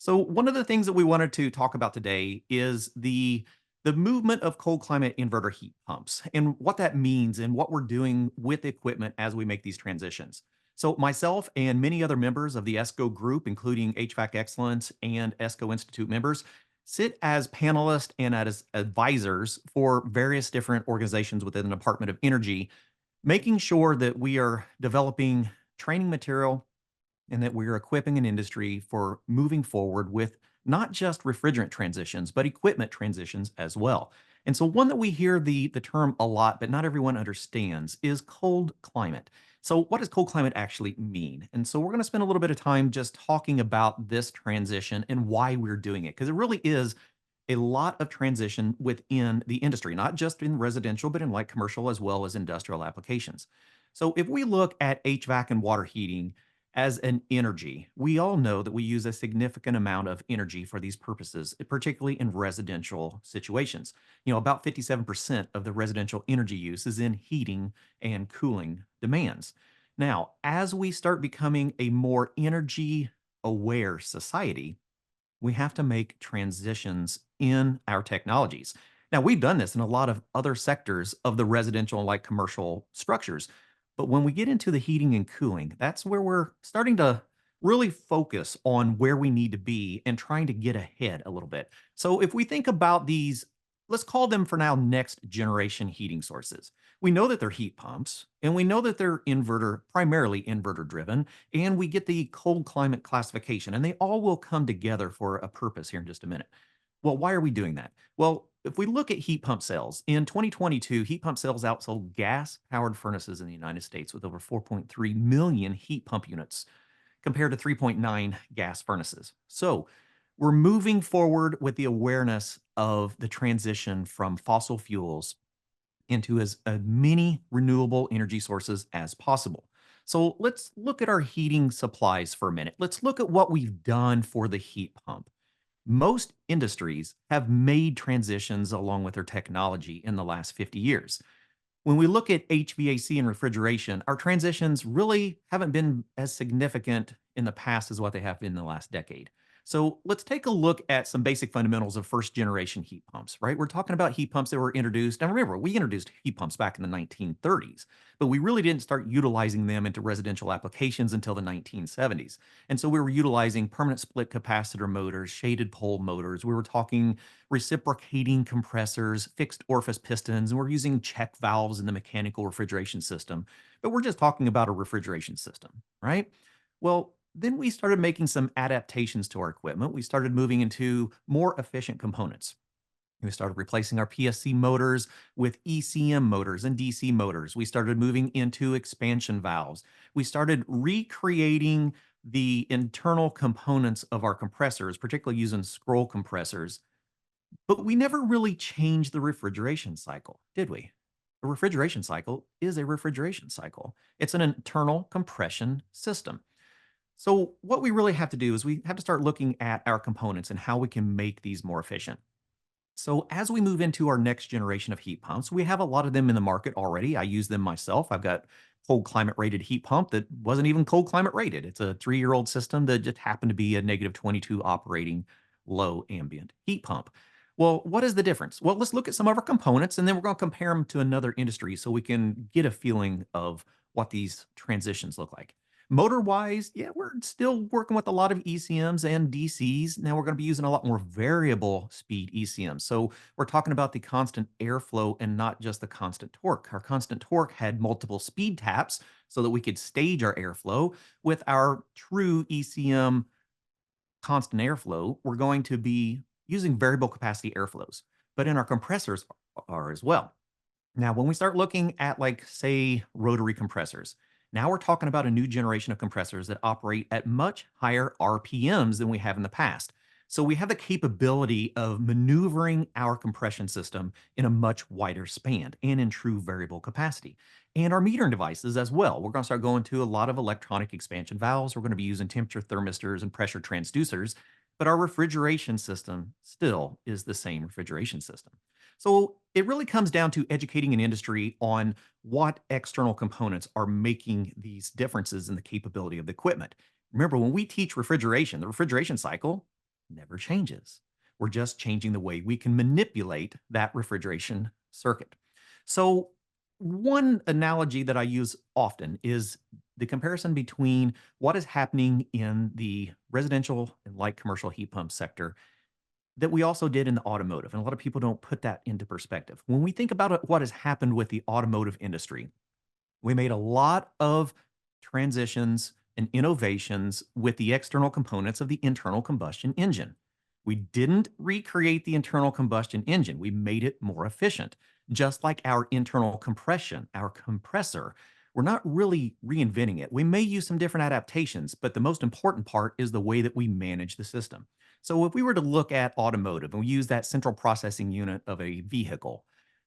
So one of the things that we wanted to talk about today is the movement of cold climate inverter heat pumps and what that means and what we're doing with equipment as we make these transitions. So myself and many other members of the ESCO group, including HVAC Excellence and ESCO Institute members, sit as panelists and as advisors for various different organizations within the Department of Energy, making sure that we are developing training material and that we're equipping an industry for moving forward with not just refrigerant transitions, but equipment transitions as well. And so one that we hear the term a lot, but not everyone understands is cold climate. So what does cold climate actually mean? And so we're going to spend a little bit of time just talking about this transition and why we're doing it, because it really is a lot of transition within the industry, not just in residential, but in light commercial as well as industrial applications. So if we look at HVAC and water heating as an energy, we all know that we use a significant amount of energy for these purposes, particularly in residential situations. About 57% of the residential energy use is in heating and cooling demands. Now, as we start becoming a more energy aware society, we have to make transitions in our technologies. Now, we've done this in a lot of other sectors of the residential and light commercial structures. But when we get into the heating and cooling, that's where we're starting to really focus on where we need to be and trying to get ahead a little bit. So, if we think about these, let's call them for now next generation heating sources. We know that they're heat pumps and we know that they're primarily inverter driven, and we get the cold climate classification, and they all will come together for a purpose here in just a minute. Well, why are we doing that? Well, if we look at heat pump sales, in 2022, heat pump sales outsold gas powered furnaces in the United States with over 4.3 million heat pump units compared to 3.9 gas furnaces. So we're moving forward with the awareness of the transition from fossil fuels into as many renewable energy sources as possible. So let's look at our heating supplies for a minute. Let's look at what we've done for the heat pump. Most industries have made transitions along with their technology in the last 50 years. When we look at HVAC and refrigeration, our transitions really haven't been as significant in the past as what they have been in the last decade. So let's take a look at some basic fundamentals of first generation heat pumps, right? We're talking about heat pumps that were introduced. And remember, we introduced heat pumps back in the 1930s, but we really didn't start utilizing them into residential applications until the 1970s. And so we were utilizing permanent split capacitor motors, shaded pole motors. We were talking reciprocating compressors, fixed orifice pistons, and we're using check valves in the mechanical refrigeration system. But we're just talking about a refrigeration system, right? Well, then we started making some adaptations to our equipment. We started moving into more efficient components. We started replacing our PSC motors with ECM motors and DC motors. We started moving into expansion valves. We started recreating the internal components of our compressors, particularly using scroll compressors, but we never really changed the refrigeration cycle, did we? A refrigeration cycle is a refrigeration cycle. It's an internal compression system. So what we really have to do is we have to start looking at our components and how we can make these more efficient. So as we move into our next generation of heat pumps, we have a lot of them in the market already. I use them myself. I've got cold climate rated heat pump that wasn't even cold climate rated. It's a 3-year-old system that just happened to be a negative 22 operating low ambient heat pump. Well, what is the difference? Well, let's look at some of our components and then we're going to compare them to another industry so we can get a feeling of what these transitions look like. Motor wise, yeah, we're still working with a lot of ECMs and DCs. Now we're going to be using a lot more variable speed ECMs. So we're talking about the constant airflow and not just the constant torque. Our constant torque had multiple speed taps so that we could stage our airflow. With our true ECM constant airflow, we're going to be using variable capacity airflows, but in our compressors are as well. Now, when we start looking at, like, say, rotary compressors, now we're talking about a new generation of compressors that operate at much higher RPMs than we have in the past. So we have the capability of maneuvering our compression system in a much wider span and in true variable capacity. And our metering devices as well. We're going to start going to a lot of electronic expansion valves. We're going to be using temperature thermistors and pressure transducers, but our refrigeration system still is the same refrigeration system. So it really comes down to educating an industry on what external components are making these differences in the capability of the equipment. Remember, when we teach refrigeration, the refrigeration cycle, never changes. We're just changing the way we can manipulate that refrigeration circuit. So, one analogy that I use often is the comparison between what is happening in the residential and light commercial heat pump sector that we also did in the automotive. And a lot of people don't put that into perspective. When we think about what has happened with the automotive industry, we made a lot of transitions and innovations with the external components of the internal combustion engine. We didn't recreate the internal combustion engine, we made it more efficient. Just like our internal compression, our compressor, we're not really reinventing it. We may use some different adaptations, but the most important part is the way that we manage the system. So, if we were to look at automotive and we use that central processing unit of a vehicle,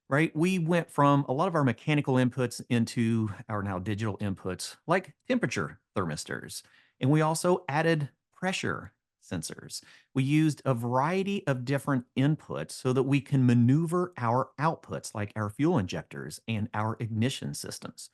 right? We went from a lot of our mechanical inputs into our now digital inputs, like temperature thermistors. And we also added pressure sensors. We used a variety of different inputs so that we can maneuver our outputs, like our fuel injectors and our ignition systems.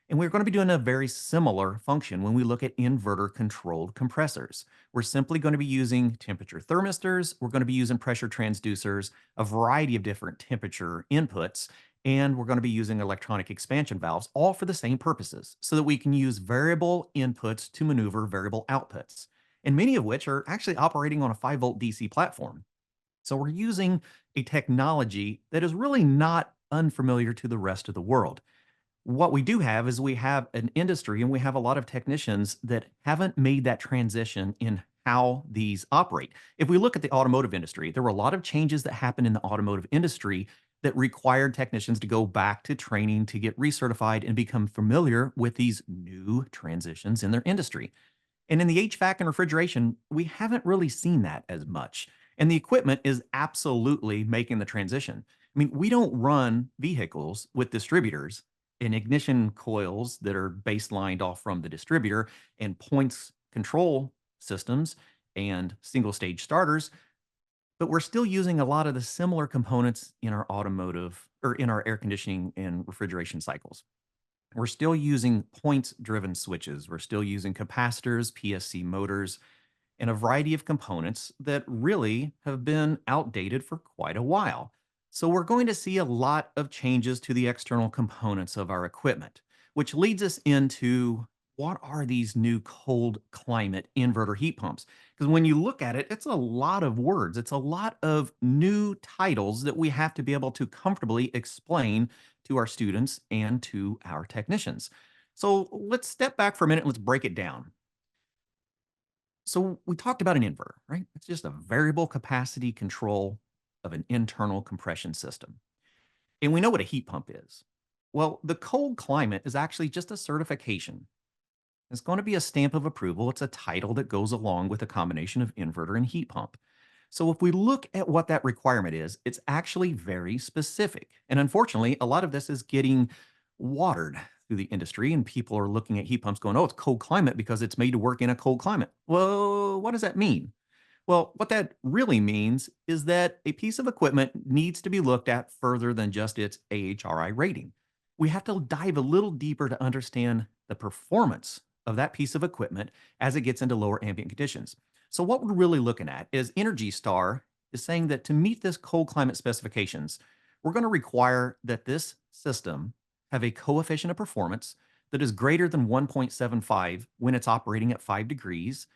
And we're going to be doing a very similar function when we look at inverter controlled compressors. We're simply going to be using temperature thermistors, we're going to be using pressure transducers, a variety of different temperature inputs, and we're going to be using electronic expansion valves, all for the same purposes, so that we can use variable inputs to maneuver variable outputs, and many of which are actually operating on a 5-volt DC platform. So we're using a technology that is really not unfamiliar to the rest of the world. What we do have is we have an industry and we have a lot of technicians that haven't made that transition in how these operate. If we look at the automotive industry, there were a lot of changes that happened in the automotive industry that required technicians to go back to training to get recertified and become familiar with these new transitions in their industry. And in the HVAC and refrigeration, we haven't really seen that as much. And the equipment is absolutely making the transition. I mean, we don't run vehicles with distributors and ignition coils that are baselined off from the distributor and points control systems and single stage starters, but we're still using a lot of the similar components in our automotive or in our air conditioning and refrigeration cycles. We're still using points driven switches. We're still using capacitors, PSC motors, and a variety of components that really have been outdated for quite a while. So we're going to see a lot of changes to the external components of our equipment, which leads us into what are these new cold climate inverter heat pumps? Because when you look at it, it's a lot of words. It's a lot of new titles that we have to be able to comfortably explain to our students and to our technicians. So let's step back for a minute and let's break it down. So we talked about an inverter, right? It's just a variable capacity control of an internal compression system. And we know what a heat pump is. Well, the cold climate is actually just a certification. It's going to be a stamp of approval. It's a title that goes along with a combination of inverter and heat pump. So if we look at what that requirement is, it's actually very specific. And unfortunately, a lot of this is getting watered through the industry, and people are looking at heat pumps going, oh, it's cold climate because it's made to work in a cold climate. Well, what does that mean? Well, what that really means is that a piece of equipment needs to be looked at further than just its AHRI rating. We have to dive a little deeper to understand the performance of that piece of equipment as it gets into lower ambient conditions. So, what we're really looking at is Energy Star is saying that to meet this cold climate specifications, we're going to require that this system have a coefficient of performance that is greater than 1.75 when it's operating at 5 degrees,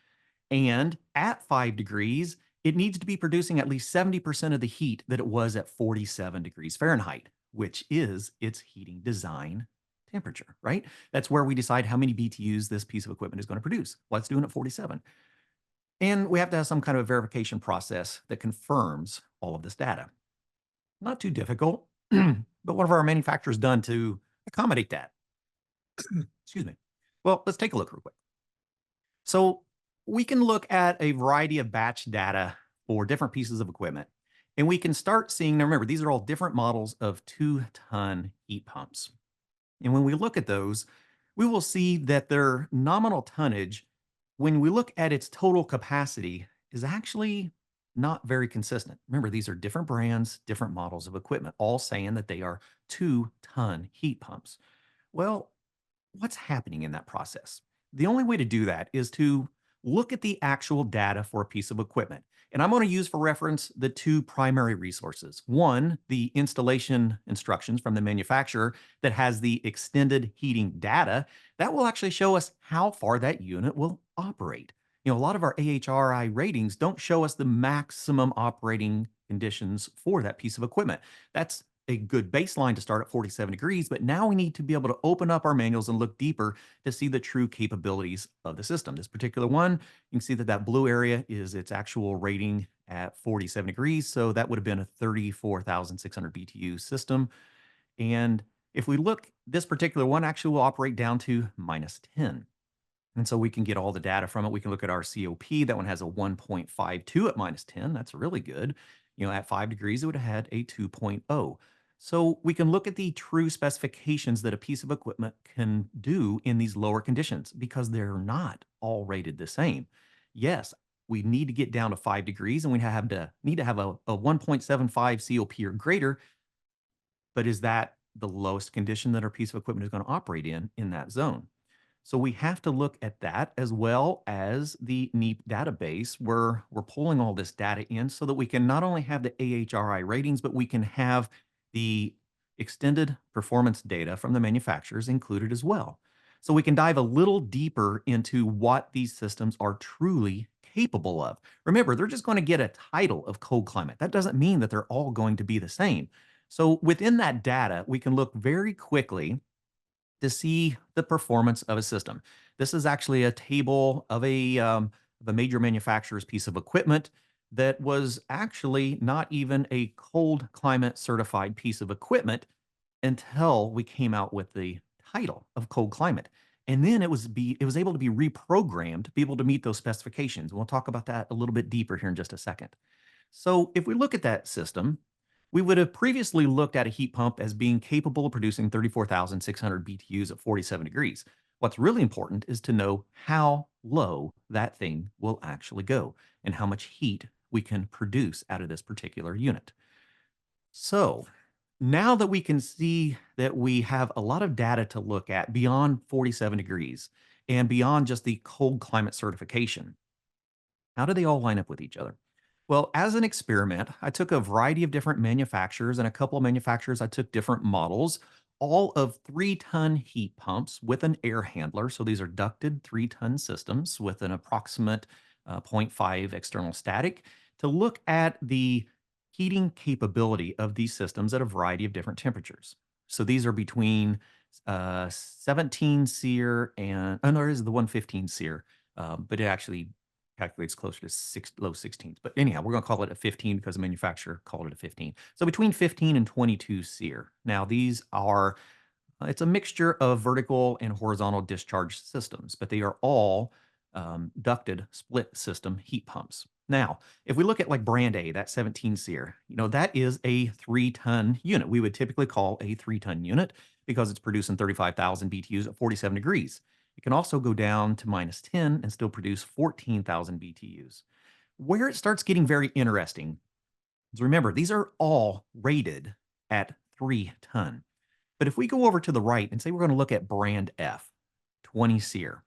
and at 5 degrees, it needs to be producing at least 70% of the heat that it was at 47 degrees Fahrenheit, which is its heating design temperature, right? That's where we decide how many BTUs this piece of equipment is going to produce. Well, it's doing at 47. And we have to have some kind of verification process that confirms all of this data. Not too difficult, but what have our manufacturers done to accommodate that? Excuse me. Well, let's take a look real quick. So we can look at a variety of batch data for different pieces of equipment. And we can start seeing, now remember, these are all different models of 2-ton heat pumps. And when we look at those, we will see that their nominal tonnage, when we look at its total capacity, is actually not very consistent. Remember, these are different brands, different models of equipment, all saying that they are 2-ton heat pumps. Well, what's happening in that process? The only way to do that is to look at the actual data for a piece of equipment. And I'm going to use for reference the two primary resources. One, the installation instructions from the manufacturer that has the extended heating data that will actually show us how far that unit will operate. A lot of our AHRI ratings don't show us the maximum operating conditions for that piece of equipment. That's a good baseline to start at 47 degrees, but now we need to be able to open up our manuals and look deeper to see the true capabilities of the system. This particular one, you can see that that blue area is its actual rating at 47 degrees. So that would have been a 34,600 BTU system. And if we look, this particular one actually will operate down to -10. And so we can get all the data from it. We can look at our COP. That one has a 1.52 at -10. That's really good. At 5 degrees, it would have had a 2.0. So we can look at the true specifications that a piece of equipment can do in these lower conditions because they're not all rated the same. Yes, we need to get down to 5 degrees and we need to have a 1.75 COP or greater. But is that the lowest condition that our piece of equipment is going to operate in that zone? So we have to look at that as well as the NEAP database where we're pulling all this data in so that we can not only have the AHRI ratings, but we can have the extended performance data from the manufacturers included as well. So we can dive a little deeper into what these systems are truly capable of. Remember, they're just going to get a title of cold climate. That doesn't mean that they're all going to be the same. So within that data, we can look very quickly to see the performance of a system. This is actually a table of a major manufacturer's piece of equipment that was actually not even a cold climate certified piece of equipment until we came out with the title of cold climate. And then it was able to be reprogrammed to be able to meet those specifications. We'll talk about that a little bit deeper here in just a second. So if we look at that system, we would have previously looked at a heat pump as being capable of producing 34,600 BTUs at 47 degrees. What's really important is to know how low that thing will actually go and how much heat we can produce out of this particular unit. So now that we can see that we have a lot of data to look at beyond 47 degrees and beyond just the cold climate certification, how do they all line up with each other? Well, as an experiment, I took a variety of different manufacturers and a couple of manufacturers, I took different models, all of 3-ton heat pumps with an air handler. So these are ducted 3-ton systems with an approximate zero point 0.5 external static to look at the heating capability of these systems at a variety of different temperatures. So these are between 17 SEER and, oh, no, there is the 115 SEER, but it actually calculates closer to low 16s. But anyhow, we're going to call it a 15 because the manufacturer called it a 15. So between 15 and 22 SEER. Now, these are, it's a mixture of vertical and horizontal discharge systems, but they are all ducted split system heat pumps. Now, if we look at like brand A, that 17 SEER, that is a 3-ton unit. We would typically call a 3-ton unit because it's producing 35,000 BTUs at 47 degrees. It can also go down to -10 and still produce 14,000 BTUs. Where it starts getting very interesting is, remember, these are all rated at 3-ton. But if we go over to the right and say we're going to look at brand F, 20 SEER,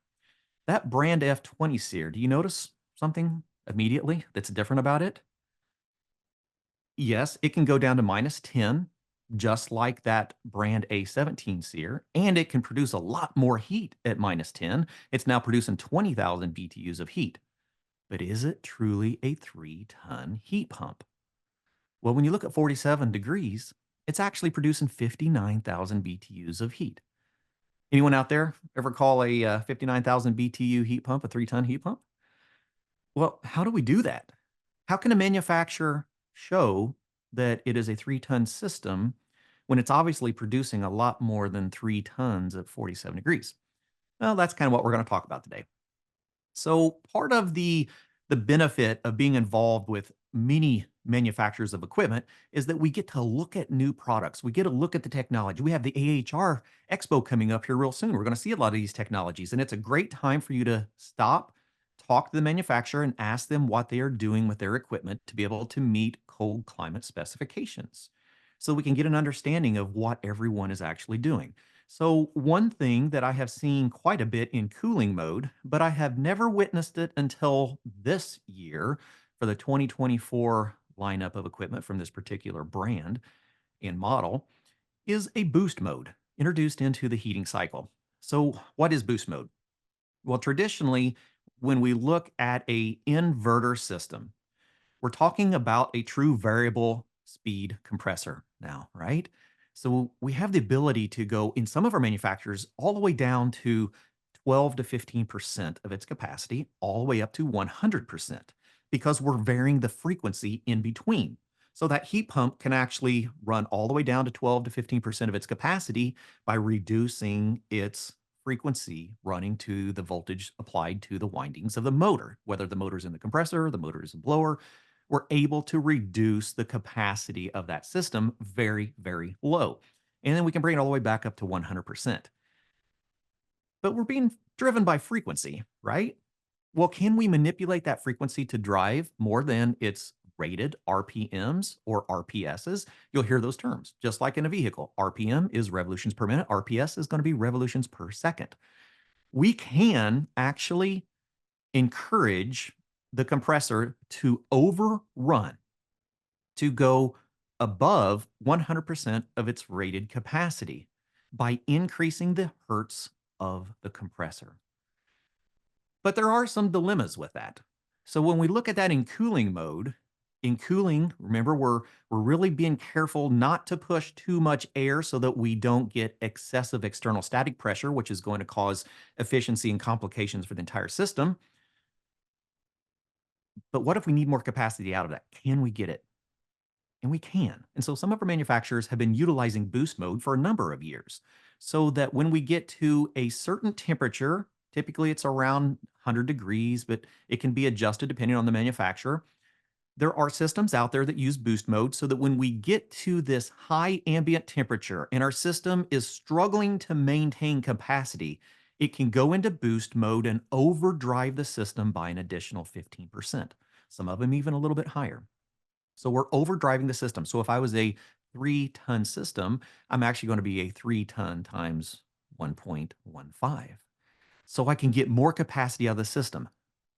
that brand F 20 SEER, do you notice something immediately that's different about it? Yes, it can go down to -10, just like that brand A17 SEER, and it can produce a lot more heat at -10. It's now producing 20,000 BTUs of heat. But is it truly a 3-ton heat pump? Well, when you look at 47 degrees, it's actually producing 59,000 BTUs of heat. Anyone out there ever call a 59,000 BTU heat pump a 3-ton heat pump? Well, how do we do that? How can a manufacturer show that it is a 3-ton system when it's obviously producing a lot more than 3 tons at 47 degrees? Well, that's kind of what we're going to talk about today. So part of the benefit of being involved with many manufacturers of equipment is that we get to look at new products. We get to look at the technology. We have the AHR Expo coming up here real soon. We're going to see a lot of these technologies, and it's a great time for you to stop, talk to the manufacturer, and ask them what they are doing with their equipment to be able to meet cold climate specifications so we can get an understanding of what everyone is actually doing. So, one thing that I have seen quite a bit in cooling mode, but I have never witnessed it until this year for the 2024 lineup of equipment from this particular brand and model, is a boost mode introduced into the heating cycle. So, what is boost mode? Well, traditionally, when we look at a inverter system, we're talking about a true variable speed compressor now, right? So we have the ability to go in some of our manufacturers all the way down to 12 to 15% of its capacity, all the way up to 100%, because we're varying the frequency in between. So that heat pump can actually run all the way down to 12 to 15% of its capacity by reducing its frequency running to the voltage applied to the windings of the motor, whether the motor's in the compressor, the motor is a blower, we're able to reduce the capacity of that system very, very low. And then we can bring it all the way back up to 100%. But we're being driven by frequency, right? Well, can we manipulate that frequency to drive more than its rated RPMs or RPSs? You'll hear those terms, just like in a vehicle. RPM is revolutions per minute, RPS is going to be revolutions per second. We can actually encourage the compressor to overrun, to go above 100% of its rated capacity by increasing the hertz of the compressor. But there are some dilemmas with that. So when we look at that in cooling mode, in cooling, remember we're really being careful not to push too much air so that we don't get excessive external static pressure, which is going to cause efficiency and complications for the entire system. But what if we need more capacity out of that? Can we get it? And we can. And so some of our manufacturers have been utilizing boost mode for a number of years so that when we get to a certain temperature, typically it's around 100 degrees, but it can be adjusted depending on the manufacturer. There are systems out there that use boost mode so that when we get to this high ambient temperature and our system is struggling to maintain capacity, it can go into boost mode and overdrive the system by an additional 15%. Some of them even a little bit higher. So we're overdriving the system. So if I was a 3-ton system, I'm actually going to be a 3-ton times 1.15. So I can get more capacity out of the system.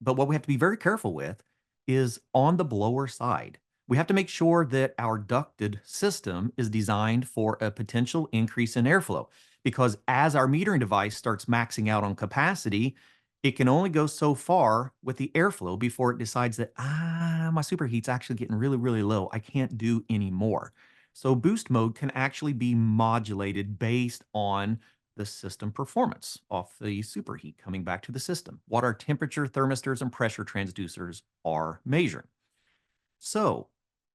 But what we have to be very careful with is on the blower side. We have to make sure that our ducted system is designed for a potential increase in airflow because as our metering device starts maxing out on capacity, it can only go so far with the airflow before it decides that, my superheat's actually getting really, really low. I can't do any more. So boost mode can actually be modulated based on the system performance off the superheat coming back to the system, what our temperature thermistors and pressure transducers are measuring. So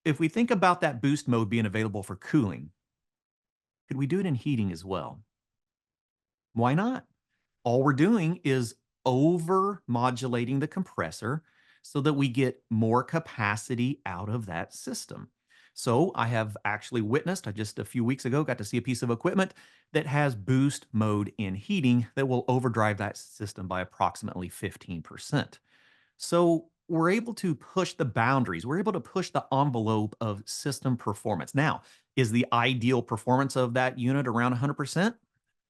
if we think about that boost mode being available for cooling, could we do it in heating as well? Why not? All we're doing is over modulating the compressor so that we get more capacity out of that system. So I have actually witnessed, I just a few weeks ago got to see a piece of equipment that has boost mode in heating that will overdrive that system by approximately 15%. So we're able to push the boundaries. We're able to push the envelope of system performance. Now, is the ideal performance of that unit around 100%?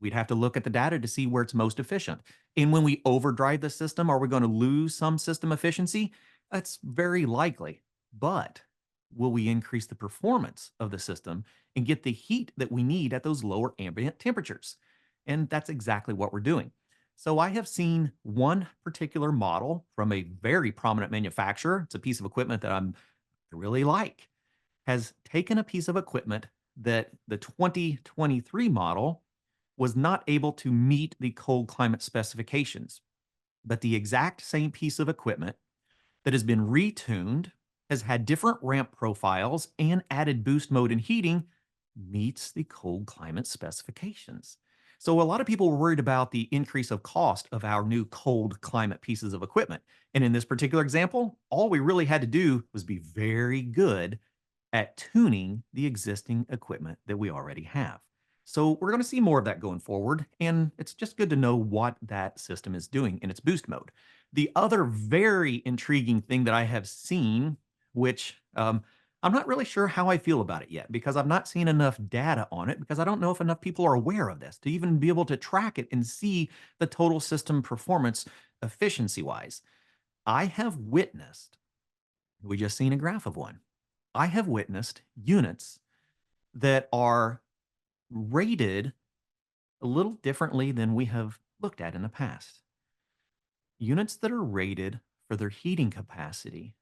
We'd have to look at the data to see where it's most efficient. And when we overdrive the system, are we going to lose some system efficiency? That's very likely. But will we increase the performance of the system and get the heat that we need at those lower ambient temperatures? And that's exactly what we're doing. So I have seen one particular model from a very prominent manufacturer. It's a piece of equipment that I really like, has taken a piece of equipment that the 2023 model was not able to meet the cold climate specifications. But the exact same piece of equipment that has been retuned, has had different ramp profiles, and added boost mode and heating meets the cold climate specifications. So a lot of people were worried about the increase of cost of our new cold climate pieces of equipment. And in this particular example, all we really had to do was be very good at tuning the existing equipment that we already have. So we're going to see more of that going forward, and it's just good to know what that system is doing in its boost mode. The other very intriguing thing that I have seen, which I'm not really sure how I feel about it yet because I've not seen enough data on it because I don't know if enough people are aware of this to even be able to track it and see the total system performance efficiency wise. I have witnessed, we just seen a graph of one. I have witnessed units that are rated a little differently than we have looked at in the past. Units that are rated for their heating capacity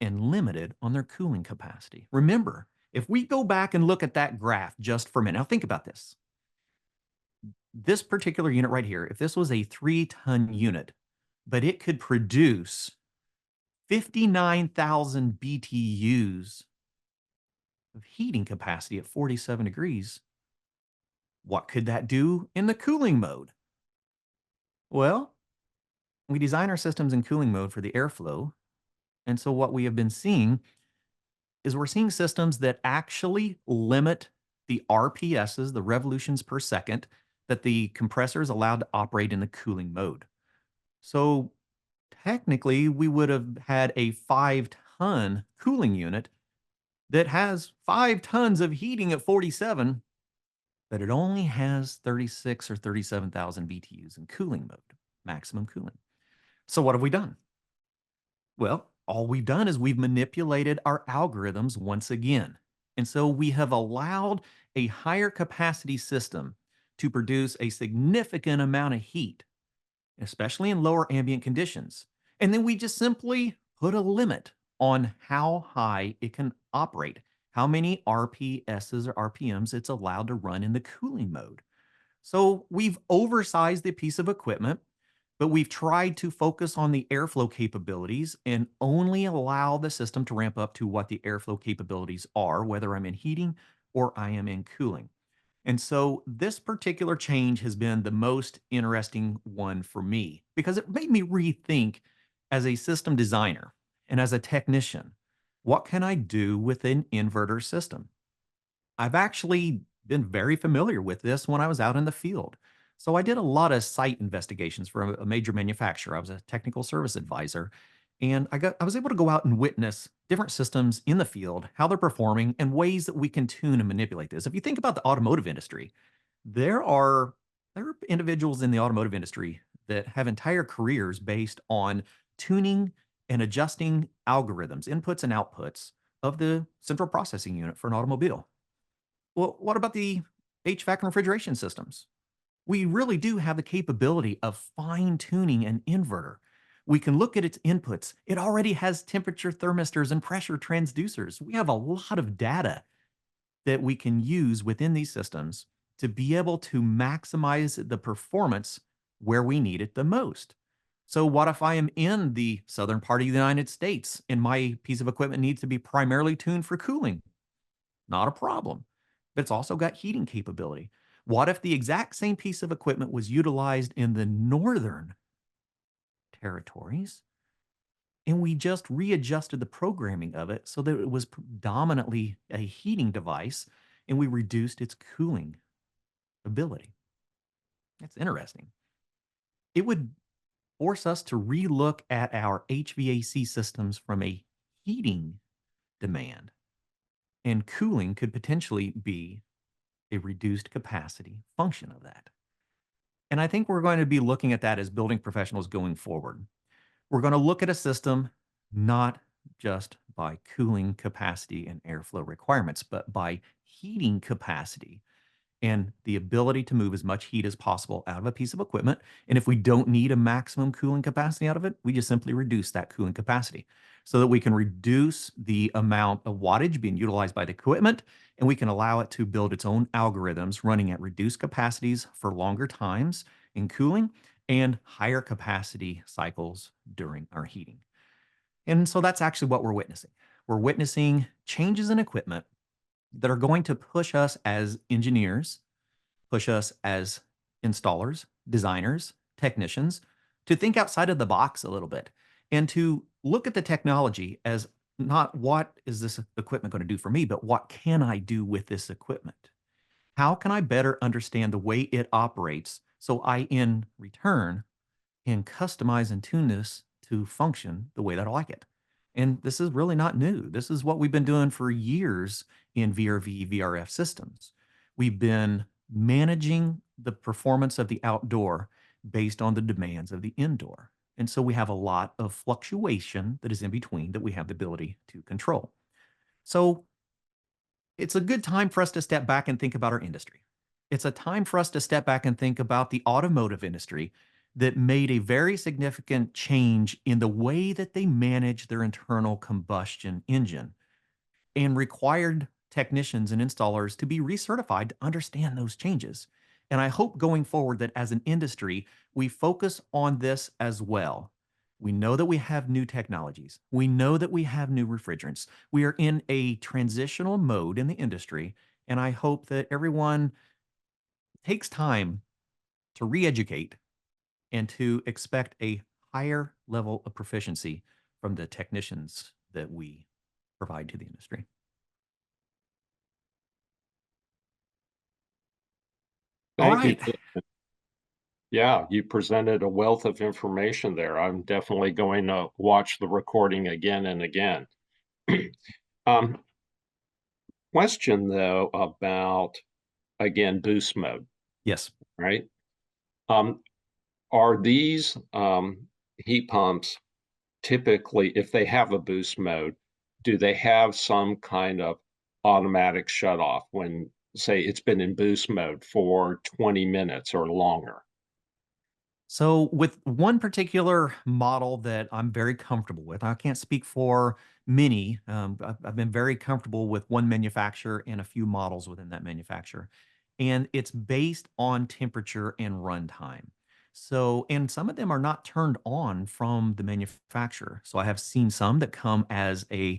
and limited on their cooling capacity. Remember, if we go back and look at that graph just for a minute, now think about this. This particular unit right here, if this was a 3-ton unit, but it could produce 59,000 BTUs of heating capacity at 47 degrees, what could that do in the cooling mode? Well, we design our systems in cooling mode for the airflow. And so what we have been seeing is we're seeing systems that actually limit the RPSs, the revolutions per second, that the compressor is allowed to operate in the cooling mode. So technically, we would have had a 5-ton cooling unit that has 5 tons of heating at 47, but it only has 36 or 37,000 BTUs in cooling mode, maximum cooling. So what have we done? Well, all we've done is we've manipulated our algorithms once again. And so we have allowed a higher capacity system to produce a significant amount of heat, especially in lower ambient conditions. And then we just simply put a limit on how high it can operate, how many RPSs or RPMs it's allowed to run in the cooling mode. So we've oversized the piece of equipment, but we've tried to focus on the airflow capabilities and only allow the system to ramp up to what the airflow capabilities are, whether I'm in heating or I am in cooling. And so this particular change has been the most interesting one for me because it made me rethink as a system designer and as a technician, what can I do with an inverter system? I've actually been very familiar with this when I was out in the field. So I did a lot of site investigations for a major manufacturer. I was a technical service advisor, and I was able to go out and witness different systems in the field, how they're performing, and ways that we can tune and manipulate this. If you think about the automotive industry, there are there are individuals in the automotive industry that have entire careers based on tuning and adjusting algorithms, inputs and outputs of the central processing unit for an automobile. Well, what about the HVAC and refrigeration systems? We really do have the capability of fine tuning an inverter. We can look at its inputs. It already has temperature thermistors and pressure transducers. We have a lot of data that we can use within these systems to be able to maximize the performance where we need it the most. So, what if I am in the southern part of the United States and my piece of equipment needs to be primarily tuned for cooling? Not a problem. But it's also got heating capability. What if the exact same piece of equipment was utilized in the northern territories and we just readjusted the programming of it so that it was predominantly a heating device and we reduced its cooling ability? That's interesting. It would force us to relook at our HVAC systems from a heating demand, and cooling could potentially be a reduced capacity function of that. And I think we're going to be looking at that as building professionals going forward. We're going to look at a system not just by cooling capacity and airflow requirements, but by heating capacity and the ability to move as much heat as possible out of a piece of equipment. And if we don't need a maximum cooling capacity out of it, we just simply reduce that cooling capacity so that we can reduce the amount of wattage being utilized by the equipment and we can allow it to build its own algorithms running at reduced capacities for longer times in cooling and higher capacity cycles during our heating. And so that's actually what we're witnessing. We're witnessing changes in equipment that are going to push us as engineers, push us as installers, designers, technicians to think outside of the box a little bit and to look at the technology as not what is this equipment going to do for me, but what can I do with this equipment? How can I better understand the way it operates so I, in return, can customize and tune this to function the way that I like it? And this is really not new. This is what we've been doing for years in VRV, VRF systems. We've been managing the performance of the outdoor based on the demands of the indoor. And so we have a lot of fluctuation that is in between that we have the ability to control. So it's a good time for us to step back and think about our industry. It's a time for us to step back and think about the automotive industry that made a very significant change in the way that they manage their internal combustion engine and required technicians and installers to be recertified to understand those changes. And I hope going forward that as an industry, we focus on this as well. We know that we have new technologies. We know that we have new refrigerants. We are in a transitional mode in the industry. And I hope that everyone takes time to re educate and to expect a higher level of proficiency from the technicians that we provide to the industry. All Thank you. right. Yeah, you presented a wealth of information there. I'm definitely going to watch the recording again and again. Um, Question though about again boost mode, Yes. right? Um, are these heat pumps typically, if they have a boost mode, do they have some kind of automatic shut off when, say, it's been in boost mode for 20 minutes or longer? So, with one particular model that I'm very comfortable with, I can't speak for many. I've been very comfortable with one manufacturer and a few models within that manufacturer. And it's based on temperature and runtime. So, and some of them are not turned on from the manufacturer. So, I have seen some that come as an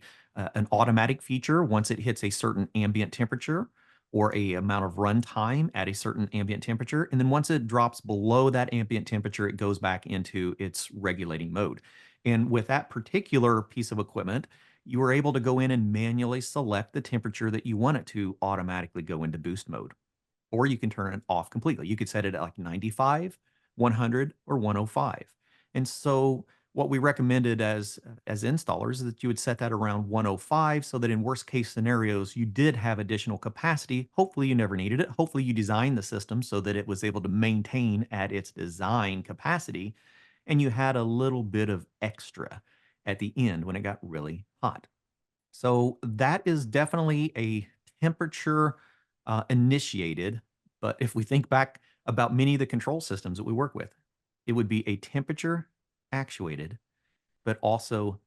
automatic feature once it hits a certain ambient temperature or a amount of run time at a certain ambient temperature. And then once it drops below that ambient temperature, it goes back into its regulating mode. And with that particular piece of equipment, you are able to go in and manually select the temperature that you want it to automatically go into boost mode. Or you can turn it off completely. You could set it at like 95, 100, or 105. And so what we recommended as installers is that you would set that around 105 so that in worst case scenarios you did have additional capacity. Hopefully you never needed it. Hopefully you designed the system so that it was able to maintain at its design capacity and you had a little bit of extra at the end when it got really hot. So that is definitely a temperature initiated. But if we think back about many of the control systems that we work with, it would be a temperature actuated, but also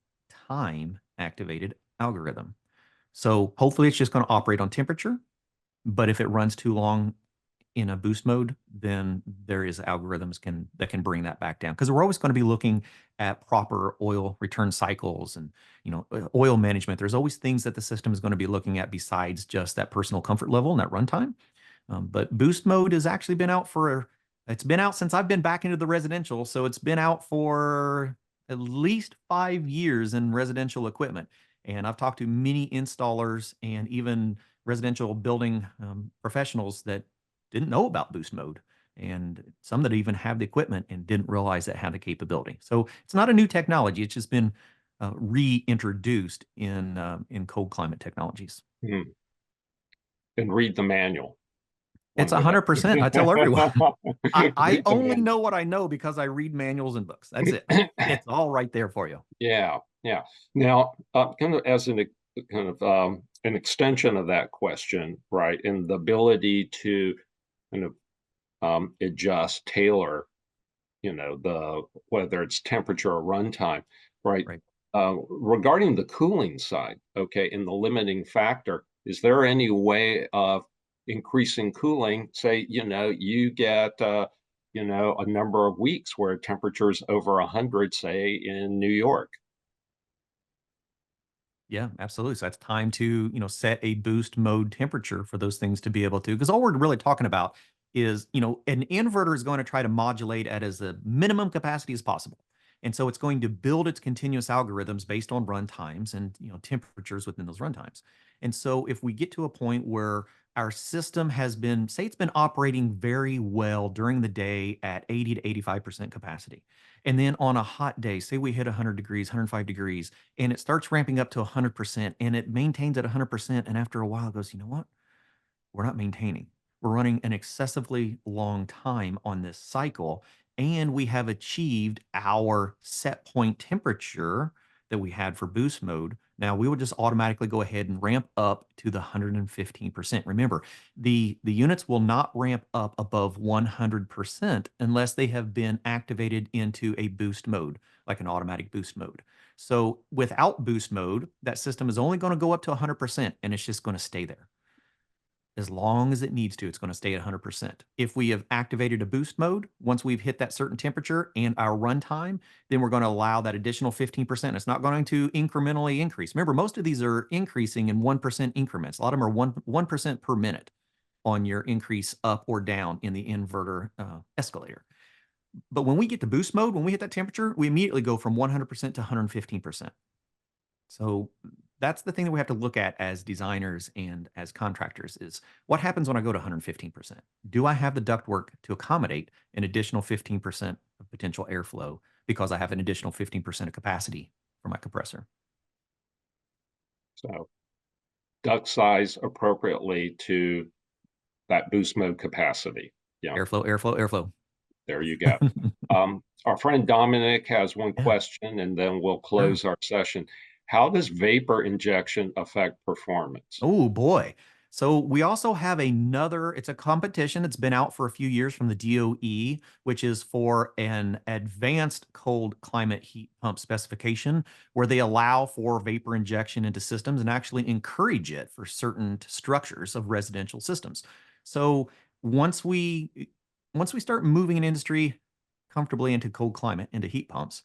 time activated algorithm. So hopefully it's just going to operate on temperature. But if it runs too long in a boost mode, then there is algorithms that can bring that back down because we're always going to be looking at proper oil return cycles and oil management. There's always things that the system is going to be looking at besides just that personal comfort level and that runtime. But boost mode has actually been out it's been out since I've been back into the residential, so it's been out for at least 5 years in residential equipment. And I've talked to many installers and even residential building professionals that didn't know about boost mode and some that even have the equipment and didn't realize it had the capability. So it's not a new technology. It's just been reintroduced in cold climate technologies. Hmm. And read the manual. It's One would 100%. I tell everyone, I read the only manual. know what I know because I read manuals and books. That's it. It's all right there for you. Yeah, yeah. Now, kind of as kind of an extension of that question, right, and the ability to kind of adjust, tailor, the whether it's temperature or runtime, right? Right. Regarding the cooling side, okay, in the limiting factor, is there any way of increasing cooling? Say, you get, a number of weeks where temperatures over 100, say in New York. Yeah, absolutely. So it's time to, set a boost mode temperature for those things to be able to, because all we're really talking about is, an inverter is going to try to modulate at as a minimum capacity as possible. And so it's going to build its continuous algorithms based on run times and temperatures within those run times. And so if we get to a point where our system has been, say it's been operating very well during the day at 80 to 85% capacity. And then on a hot day, say we hit 100 degrees, 105 degrees, and it starts ramping up to 100% and it maintains at 100%. And after a while, it goes, you know what? We're not maintaining. We're running an excessively long time on this cycle, and we have achieved our set point temperature that we had for boost mode. Now we will just automatically go ahead and ramp up to the 115%. Remember, the units will not ramp up above 100% unless they have been activated into a boost mode, like an automatic boost mode. So without boost mode, that system is only going to go up to 100% and it's just going to stay there as long as it needs to. It's going to stay at 100%. If we have activated a boost mode, once we've hit that certain temperature and our runtime, then we're going to allow that additional 15%. It's not going to incrementally increase. Remember, most of these are increasing in 1% increments. A lot of them are 1% per minute on your increase up or down in the inverter escalator. But when we get to boost mode, when we hit that temperature, we immediately go from 100% to 115%. So that's the thing that we have to look at as designers and as contractors is what happens when I go to 115%? Do I have the ductwork to accommodate an additional 15% of potential airflow because I have an additional 15% of capacity for my compressor? So duct size appropriately to that boost mode capacity. Yeah, Airflow, airflow, airflow. there you go. Our friend Dominic has one Yeah, question, and then we'll sure. close our session. How does vapor injection affect performance? Oh boy. So we also have another, it's a competition. It's been out for a few years from the DOE, which is for an advanced cold climate heat pump specification where they allow for vapor injection into systems and actually encourage it for certain structures of residential systems. So once we once we start moving an industry comfortably into cold climate, into heat pumps,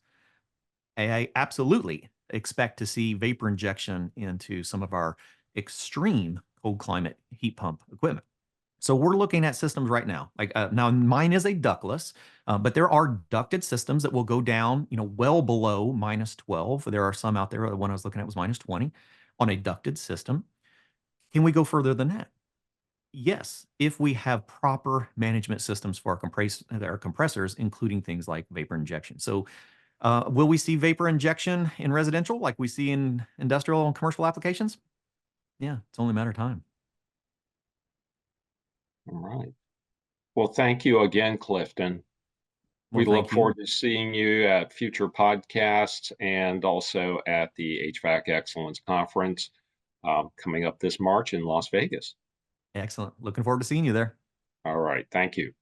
I absolutely expect to see vapor injection into some of our extreme cold climate heat pump equipment. So we're looking at systems right now. Like now, mine is a ductless, but there are ducted systems that will go down, well below -12. There are some out there. The one I was looking at was -20 on a ducted system. Can we go further than that? Yes, if we have proper management systems for our compressors, including things like vapor injection. So will we see vapor injection in residential like we see in industrial and commercial applications? Yeah, it's only a matter of time. All right. Well, thank you again, Clifton. Well, We look thank you. forward to seeing you at future podcasts and also at the HVAC Excellence Conference coming up this March in Las Vegas. Excellent. Looking forward to seeing you there. All right. Thank you.